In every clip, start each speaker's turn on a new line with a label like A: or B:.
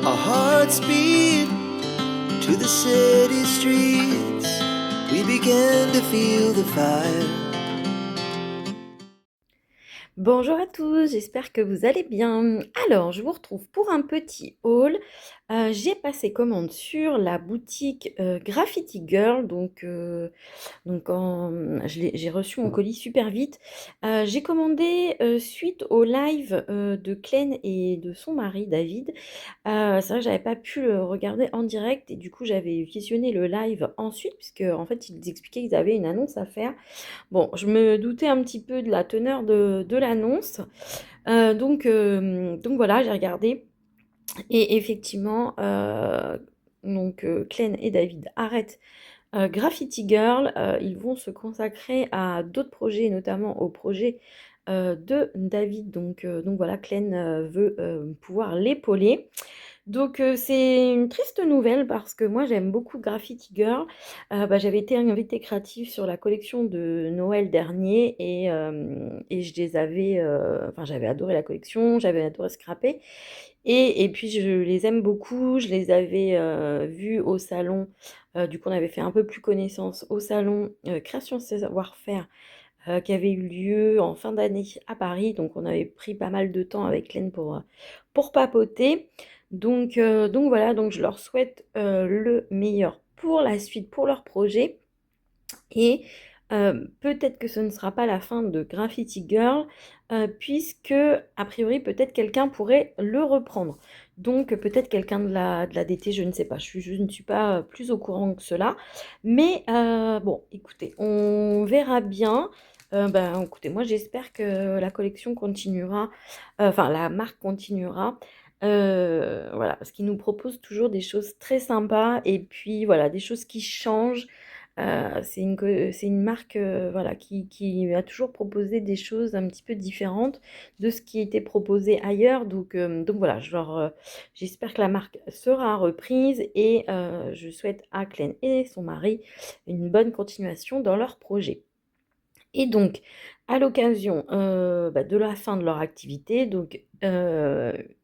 A: Our hearts beat to the city streets. We began to feel the fire.
B: Bonjour à tous, j'espère que vous allez bien. Alors, je vous retrouve pour un petit haul. J'ai passé commande sur la boutique Graffiti Girl, j'ai reçu mon colis super vite. J'ai commandé suite au live de Klein et de son mari David. C'est vrai que j'avais pas pu le regarder en direct et du coup j'avais visionné le live ensuite puisque en fait ils expliquaient qu'ils avaient une annonce à faire. Bon, je me doutais un petit peu de la teneur de l'annonce. Donc voilà, j'ai regardé. Et effectivement, Klein et David arrêtent Graffiti Girl. Ils vont se consacrer à d'autres projets, notamment au projet de David. Donc voilà, Klein veut pouvoir l'épauler. C'est une triste nouvelle parce que moi j'aime beaucoup Graffiti Girl. J'avais été invitée créative sur la collection de Noël dernier et je les avais, enfin j'avais adoré la collection, j'avais adoré scrapper et puis je les aime beaucoup. Je les avais vus au salon, du coup on avait fait un peu plus connaissance au salon Création Savoir-faire qui avait eu lieu en fin d'année à Paris. Donc on avait pris pas mal de temps avec Len pour papoter. Donc voilà, donc je leur souhaite le meilleur pour la suite, pour leur projet. Et peut-être que ce ne sera pas la fin de Graffiti Girl, puisque, a priori, peut-être quelqu'un pourrait le reprendre. Donc peut-être quelqu'un de la DT, je ne sais pas. Je ne suis pas plus au courant que cela. Mais bon, écoutez, on verra bien. Écoutez, moi j'espère que la collection continuera, enfin la marque continuera. Voilà, parce qu'ils nous proposent toujours des choses très sympas et puis voilà, des choses qui changent. C'est une marque voilà, qui a toujours proposé des choses un petit peu différentes de ce qui était proposé ailleurs. Donc voilà, j'espère que la marque sera reprise et je souhaite à Klein et son mari une bonne continuation dans leur projet. Et donc, à l'occasion de la fin de leur activité,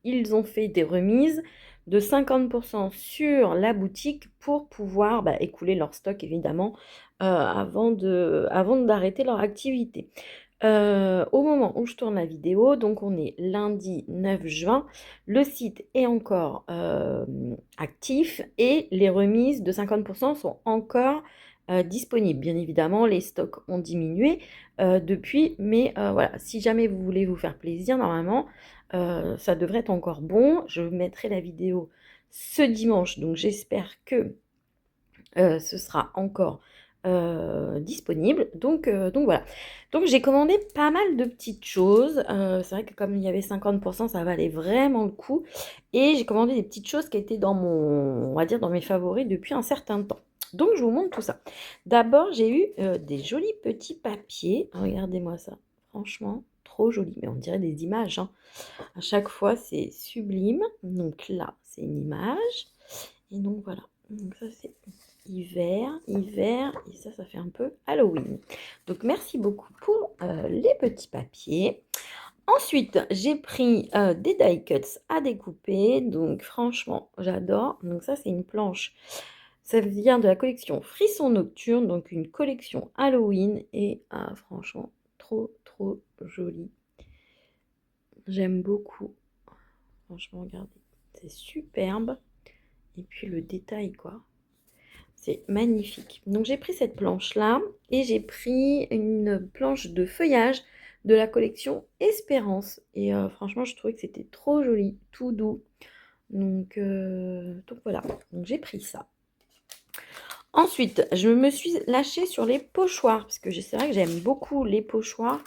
B: ils ont fait des remises de 50% sur la boutique pour pouvoir écouler leur stock, évidemment, avant d'arrêter leur activité. Au moment où je tourne la vidéo, donc on est lundi 9 juin, le site est encore actif et les remises de 50% sont encore disponibles. Bien évidemment, les stocks ont diminué depuis, mais voilà, si jamais vous voulez vous faire plaisir, normalement, ça devrait être encore bon. Je mettrai la vidéo ce dimanche, donc j'espère que ce sera encore disponible. Donc voilà. Donc j'ai commandé pas mal de petites choses. C'est vrai que comme il y avait 50%, ça valait vraiment le coup. Et j'ai commandé des petites choses qui étaient on va dire, dans mes favoris depuis un certain temps. Donc je vous montre tout ça. D'abord, j'ai eu des jolis petits papiers. Regardez-moi ça. Franchement, trop joli. Mais on dirait des images, hein. À chaque fois, c'est sublime. Donc là, c'est une image. Et donc voilà. Donc ça, c'est hiver, et ça fait un peu Halloween. Donc merci beaucoup pour les petits papiers. Ensuite, j'ai pris des die cuts à découper, donc franchement, j'adore. Donc ça, c'est une planche. Ça vient de la collection Frisson Nocturne, donc une collection Halloween, et franchement, trop joli. J'aime beaucoup. Franchement, regardez, c'est superbe. Et puis le détail, quoi. C'est magnifique. Donc j'ai pris cette planche-là et j'ai pris une planche de feuillage de la collection Espérance. Et franchement, je trouvais que c'était trop joli, tout doux. Donc voilà, donc j'ai pris ça. Ensuite, je me suis lâchée sur les pochoirs, parce que c'est vrai que j'aime beaucoup les pochoirs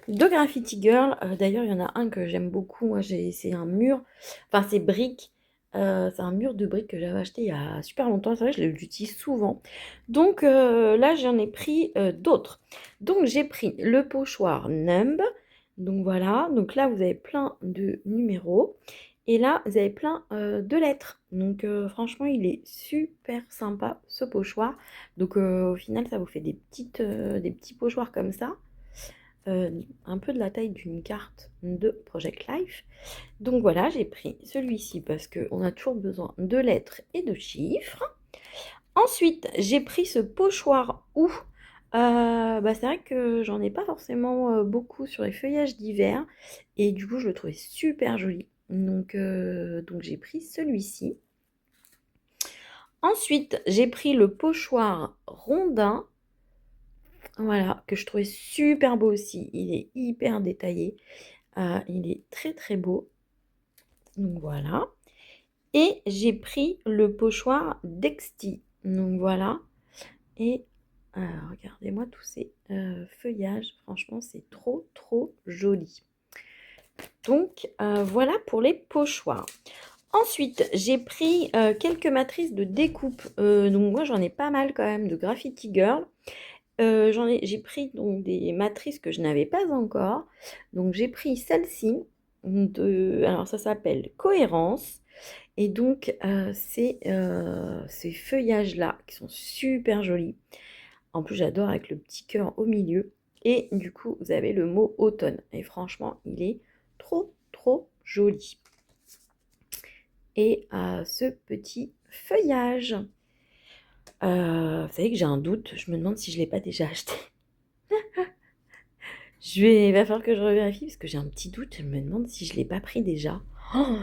B: de Graffiti Girl. D'ailleurs, il y en a un que j'aime beaucoup. Moi, c'est un mur, enfin c'est briques. C'est un mur de briques que j'avais acheté il y a super longtemps. C'est vrai que je l'utilise souvent. Donc là, j'en ai pris d'autres. Donc j'ai pris le pochoir Numb. Donc voilà. Donc là, vous avez plein de numéros. Et là, vous avez plein de lettres. Donc franchement, il est super sympa ce pochoir. Donc au final, ça vous fait des petits pochoirs comme ça. un peu de la taille d'une carte de Project Life. Donc voilà, j'ai pris celui-ci parce qu'on a toujours besoin de lettres et de chiffres. Ensuite, j'ai pris ce pochoir où c'est vrai que j'en ai pas forcément beaucoup sur les feuillages d'hiver et du coup je le trouvais super joli. Donc j'ai pris celui-ci. Ensuite, j'ai pris le pochoir rondin, voilà, que je trouvais super beau aussi. Il est hyper détaillé, il est très très beau. Donc voilà. Et j'ai pris le pochoir Dexty. Donc voilà. Et regardez-moi tous ces feuillages. Franchement, c'est trop trop joli. Donc voilà pour les pochoirs. Ensuite, j'ai pris quelques matrices de découpe. Donc moi, j'en ai pas mal quand même de Graffiti Girl. J'ai pris donc des matrices que je n'avais pas encore. Donc j'ai pris celle-ci. Alors ça s'appelle Cohérence. Et donc c'est ces feuillages-là qui sont super jolis. En plus, j'adore avec le petit cœur au milieu. Et du coup, vous avez le mot automne. Et franchement, il est trop trop joli. Et ce petit feuillage. Vous savez que j'ai un doute. Je me demande si je ne l'ai pas déjà acheté. Il va falloir que je revérifie parce que j'ai un petit doute. Je me demande si je ne l'ai pas pris déjà. Oh,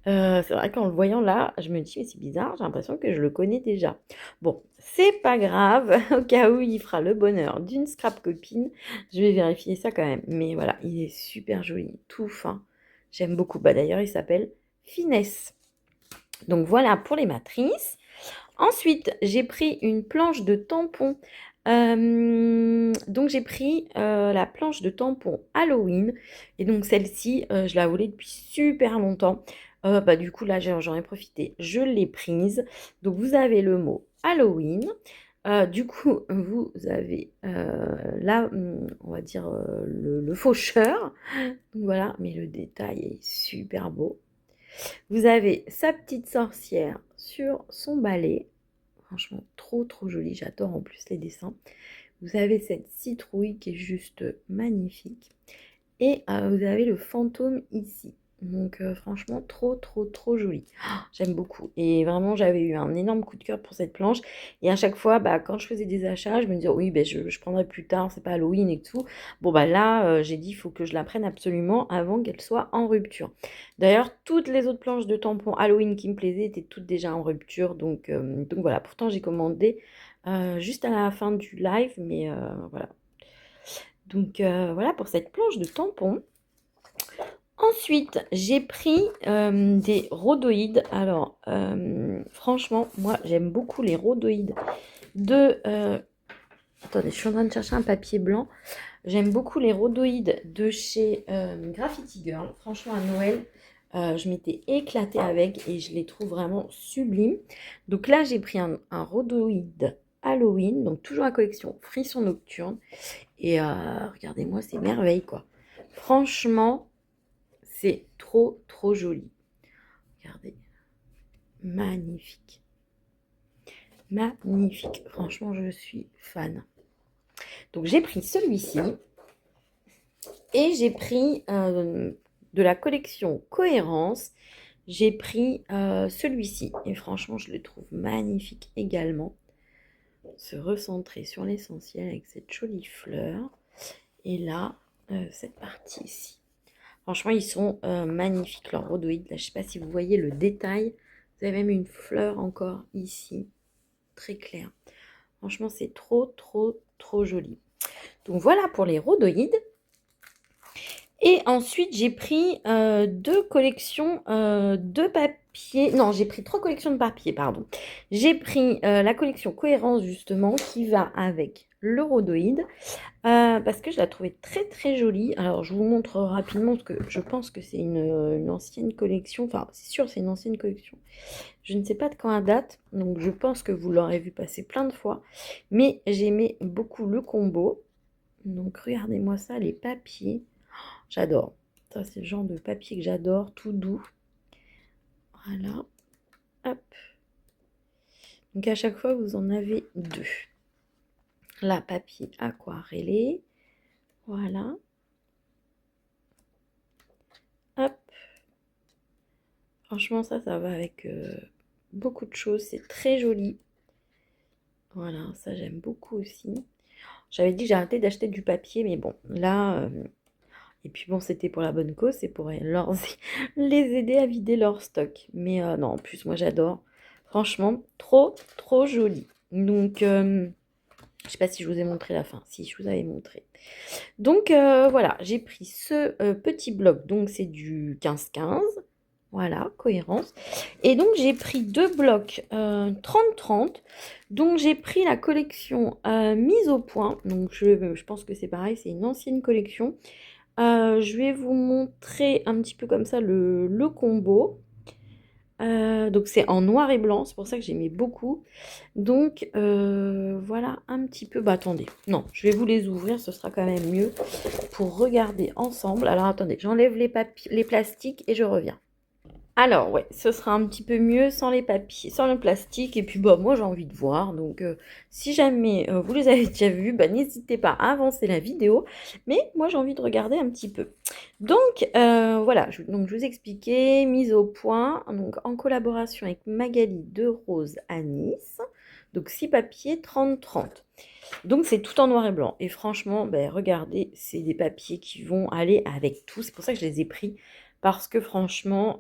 B: c'est vrai qu'en le voyant là, je me dis mais c'est bizarre, j'ai l'impression que je le connais déjà. Bon, c'est pas grave, au cas où il fera le bonheur d'une scrap copine, je vais vérifier ça quand même. Mais voilà, il est super joli, tout fin. J'aime beaucoup. Bah d'ailleurs, il s'appelle Finesse. Donc voilà pour les matrices. Ensuite, j'ai pris une planche de tampon. Donc j'ai pris la planche de tampon Halloween. Et donc celle-ci, je la voulais depuis super longtemps. Du coup, là, j'en ai profité. Je l'ai prise. Donc vous avez le mot Halloween. Du coup, vous avez là, on va dire, le faucheur. Donc voilà, mais le détail est super beau. Vous avez sa petite sorcière sur son balai. Franchement, trop trop joli. J'adore en plus les dessins. Vous avez cette citrouille qui est juste magnifique. Et vous avez le fantôme ici. Donc franchement, trop trop trop joli. J'aime beaucoup. Et vraiment, j'avais eu un énorme coup de cœur pour cette planche. Et à chaque fois, quand je faisais des achats, je me disais, oui, je prendrai plus tard, c'est pas Halloween et tout. Bon, là, j'ai dit, il faut que je la prenne absolument avant qu'elle soit en rupture. D'ailleurs, toutes les autres planches de tampons Halloween qui me plaisaient étaient toutes déjà en rupture. Donc voilà, pourtant, j'ai commandé juste à la fin du live, mais voilà. Donc voilà pour cette planche de tampons. Ensuite, j'ai pris des rhodoïdes. Alors, franchement, moi, j'aime beaucoup les rhodoïdes de... attendez, je suis en train de chercher un papier blanc. J'aime beaucoup les rhodoïdes de chez Graffiti Girl. Franchement, à Noël, je m'étais éclatée avec et je les trouve vraiment sublimes. Donc là, j'ai pris un rhodoïde Halloween, donc toujours la collection Frisson Nocturne. Et regardez-moi ces merveilles, quoi. Franchement, c'est trop, trop joli. Regardez. Magnifique. Magnifique. Franchement, je suis fan. Donc, j'ai pris celui-ci. Et j'ai pris de la collection Cohérence. J'ai pris celui-ci. Et franchement, je le trouve magnifique également. Se recentrer sur l'essentiel avec cette jolie fleur. Et là, cette partie ici. Franchement, ils sont magnifiques, leurs rhodoïdes. Là, je ne sais pas si vous voyez le détail. Vous avez même une fleur encore ici, très claire. Franchement, c'est trop, trop, trop joli. Donc voilà pour les rhodoïdes. Et ensuite, j'ai pris deux collections de papier. Non, j'ai pris trois collections de papier, pardon. J'ai pris la collection Cohérence, justement, qui va avec le rhodoïde. Parce que je la trouvais très très jolie. Alors je vous montre rapidement parce que je pense que c'est une ancienne collection. Enfin c'est sûr c'est une ancienne collection. Je ne sais pas de quand elle date. Donc je pense que vous l'aurez vu passer plein de fois. Mais j'aimais beaucoup le combo. Donc regardez-moi ça, les papiers. J'adore. Ça c'est le genre de papier que j'adore, tout doux. Voilà. Hop. Donc à chaque fois vous en avez deux. Là papier aquarellé. Voilà. Hop. Franchement, ça va avec beaucoup de choses. C'est très joli. Voilà, ça j'aime beaucoup aussi. J'avais dit que j'ai arrêté d'acheter du papier, mais bon, là... et puis bon, c'était pour la bonne cause, c'est pour les aider à vider leur stock. Mais non, en plus, moi j'adore. Franchement, trop, trop joli. Donc, je sais pas si je vous ai montré la fin. Si, je vous avais montré. Donc, voilà, j'ai pris ce petit bloc. Donc, c'est du 15-15. Voilà, cohérence. Et donc, j'ai pris deux blocs 30-30. Donc, j'ai pris la collection mise au point. Donc, je pense que c'est pareil, c'est une ancienne collection. Je vais vous montrer un petit peu comme ça le combo. Donc c'est en noir et blanc, c'est pour ça que j'aimais beaucoup. Donc voilà un petit peu. Bah attendez, non, je vais vous les ouvrir, ce sera quand même mieux pour regarder ensemble. Alors attendez, j'enlève les plastiques et je reviens. Alors ouais, ce sera un petit peu mieux sans les papiers, sans le plastique. Et puis bah moi j'ai envie de voir. Donc si jamais vous les avez déjà vus, bah n'hésitez pas à avancer la vidéo. Mais moi j'ai envie de regarder un petit peu. Donc voilà, donc je vous expliquais, mise au point, donc en collaboration avec Magali de Rose à Nice. Donc 6 papiers 30-30. Donc c'est tout en noir et blanc. Et franchement, ben, regardez, c'est des papiers qui vont aller avec tout. C'est pour ça que je les ai pris. Parce que franchement,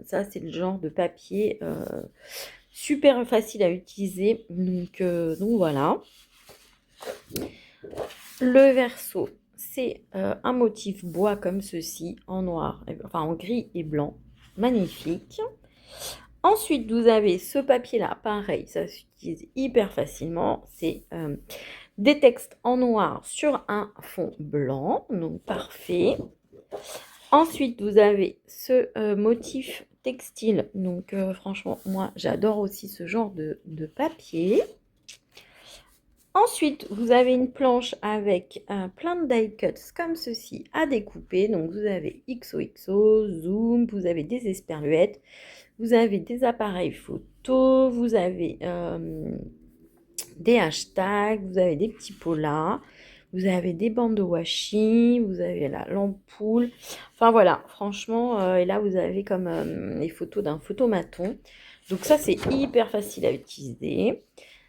B: ça c'est le genre de papier super facile à utiliser. Donc voilà. Le verso, c'est un motif bois comme ceci, en noir, enfin en gris et blanc. Magnifique. Ensuite, vous avez ce papier-là, pareil, ça s'utilise hyper facilement. C'est des textes en noir sur un fond blanc, donc parfait. Ensuite, vous avez ce motif textile. Donc, franchement, moi, j'adore aussi ce genre de papier. Ensuite, vous avez une planche avec plein de die cuts comme ceci à découper. Donc, vous avez XOXO, Zoom, vous avez des esperluettes, vous avez des appareils photo, vous avez des hashtags, vous avez des petits polas. Vous avez des bandes de washi, vous avez l'ampoule. Enfin voilà, franchement, et là vous avez comme les photos d'un photomaton. Donc ça c'est hyper facile à utiliser.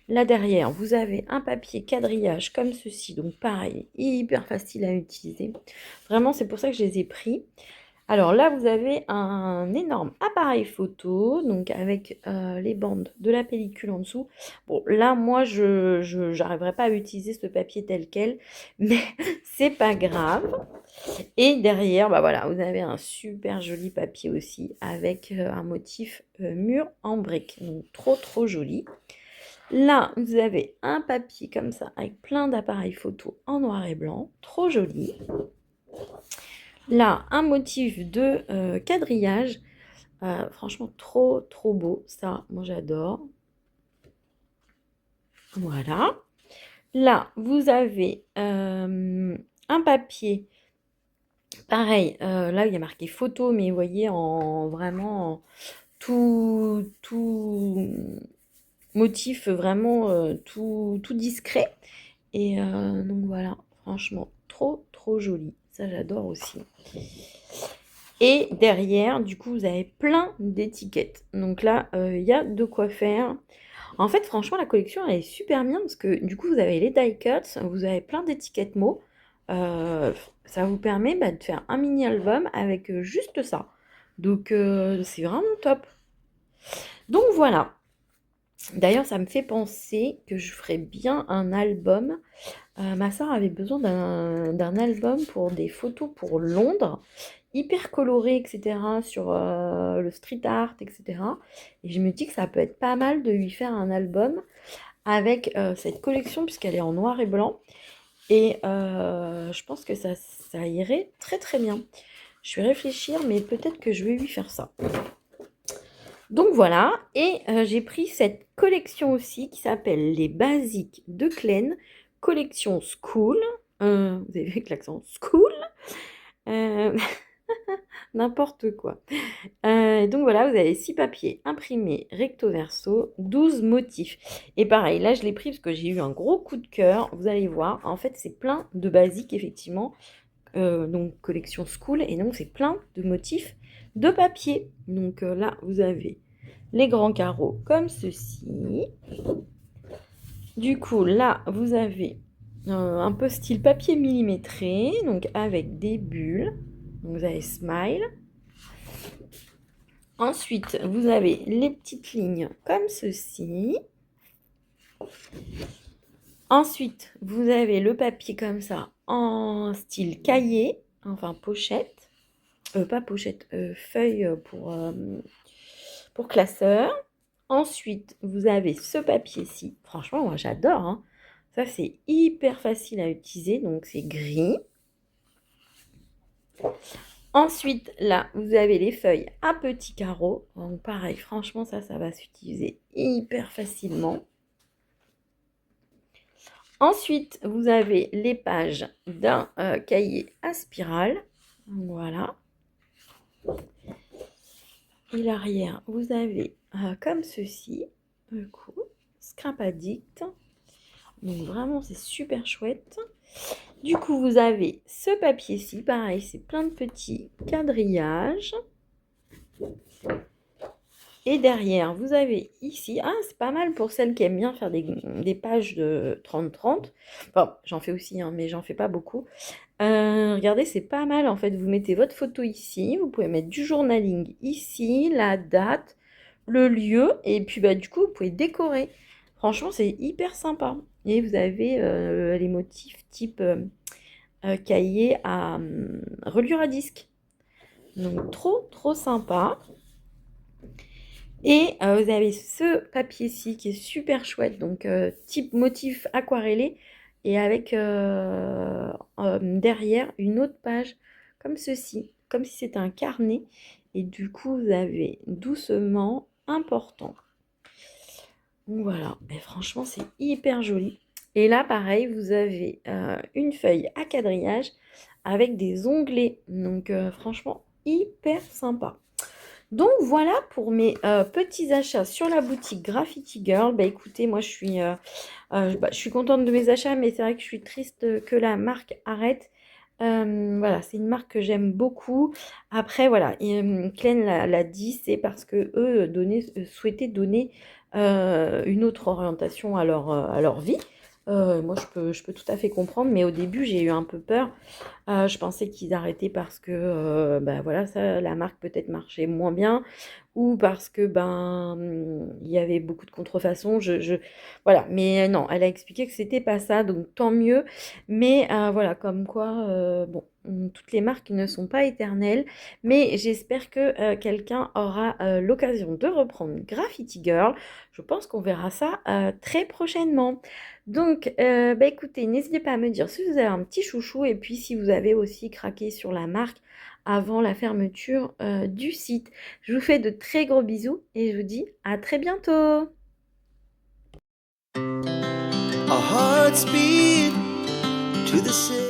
B: Là derrière, vous avez un papier quadrillage comme ceci. Donc pareil, hyper facile à utiliser. Vraiment, c'est pour ça que je les ai pris. Alors là, vous avez un énorme appareil photo, donc avec les bandes de la pellicule en dessous. Bon, là, moi, je n'arriverai pas à utiliser ce papier tel quel, mais c'est pas grave. Et derrière, bah voilà, vous avez un super joli papier aussi avec un motif mur en brique. Donc, trop, trop joli. Là, vous avez un papier comme ça avec plein d'appareils photo en noir et blanc. Trop joli. Là, un motif de quadrillage. Franchement, trop, trop beau. Ça, moi, j'adore. Voilà. Là, vous avez un papier. Pareil, là, il y a marqué photo, mais vous voyez, vraiment tout motif, vraiment tout discret. Et donc, voilà. Franchement, trop, trop joli. Ça, j'adore aussi. Et derrière, du coup, vous avez plein d'étiquettes. Donc là, il y a de quoi faire. En fait, franchement, la collection, elle est super bien parce que du coup, vous avez les die cuts, vous avez plein d'étiquettes mots. Ça vous permet de faire un mini-album avec juste ça. Donc, c'est vraiment top. Donc, voilà. D'ailleurs, ça me fait penser que je ferais bien un album. Ma soeur avait besoin d'un album pour des photos pour Londres, hyper coloré, etc., sur le street art, etc. Et je me dis que ça peut être pas mal de lui faire un album avec cette collection, puisqu'elle est en noir et blanc. Et je pense que ça irait très très bien. Je vais réfléchir, mais peut-être que je vais lui faire ça. Donc voilà, et j'ai pris cette collection aussi qui s'appelle Les Basiques de Klein, collection School. Vous avez vu avec l'accent School. N'importe quoi. Donc voilà, vous avez 6 papiers imprimés recto verso, 12 motifs. Et pareil, là je l'ai pris parce que j'ai eu un gros coup de cœur. Vous allez voir, en fait c'est plein de basiques effectivement. donc collection School, et donc c'est plein de motifs de papier. Donc là, vous avez les grands carreaux comme ceci. Du coup, là, vous avez un peu style papier millimétré, donc avec des bulles. Donc vous avez smile. Ensuite, vous avez les petites lignes comme ceci. Ensuite, vous avez le papier comme ça en style cahier, enfin pochette. Pas pochette, feuille pour classeur. Ensuite, vous avez ce papier-ci. Franchement, moi j'adore, hein. Ça, c'est hyper facile à utiliser, donc c'est gris. Ensuite, là, vous avez les feuilles à petits carreaux. Donc pareil, franchement, ça va s'utiliser hyper facilement. Ensuite, vous avez les pages d'un cahier à spirale. Voilà. Et l'arrière, vous avez comme ceci, un coup, Scrap Addict. Donc vraiment, c'est super chouette. Du coup, vous avez ce papier-ci, pareil, c'est plein de petits quadrillages. Et derrière, vous avez ici, c'est pas mal pour celles qui aiment bien faire des pages de 30-30. Enfin, j'en fais aussi, hein, mais j'en fais pas beaucoup. Regardez, c'est pas mal en fait. Vous mettez votre photo ici, vous pouvez mettre du journaling ici, la date, le lieu, et puis bah, du coup, vous pouvez décorer. Franchement, c'est hyper sympa. Et vous avez les motifs type cahier à reliure à disque. Donc, trop sympa. Et vous avez ce papier-ci qui est super chouette, donc type motif aquarellé, et avec derrière une autre page comme ceci, comme si c'était un carnet. Et du coup, vous avez doucement important. Donc voilà, et franchement, c'est hyper joli. Et là, pareil, vous avez une feuille à quadrillage avec des onglets. Donc franchement, hyper sympa. Donc voilà pour mes petits achats sur la boutique Graffiti Girl. Bah écoutez, moi je suis contente de mes achats, mais c'est vrai que je suis triste que la marque arrête. Voilà, c'est une marque que j'aime beaucoup. Après, voilà, Klein l'a dit, c'est parce que eux souhaitaient donner une autre orientation à leur vie. Moi, je peux tout à fait comprendre, mais au début, j'ai eu un peu peur. Je pensais qu'ils arrêtaient parce que bah, voilà, ça, la marque peut-être marchait moins bien, ou parce que il y avait beaucoup de contrefaçons. Voilà, mais non, elle a expliqué que c'était pas ça, donc tant mieux. Mais voilà, comme quoi, bon, toutes les marques ne sont pas éternelles, mais j'espère que quelqu'un aura l'occasion de reprendre Graffiti Girl. Je pense qu'on verra ça très prochainement. Donc, bah écoutez, n'hésitez pas à me dire si vous avez un petit chouchou, et puis si vous avez aussi craqué sur la marque avant la fermeture du site. Je vous fais de très gros bisous et je vous dis à très bientôt.
A: Our hearts beat to the city.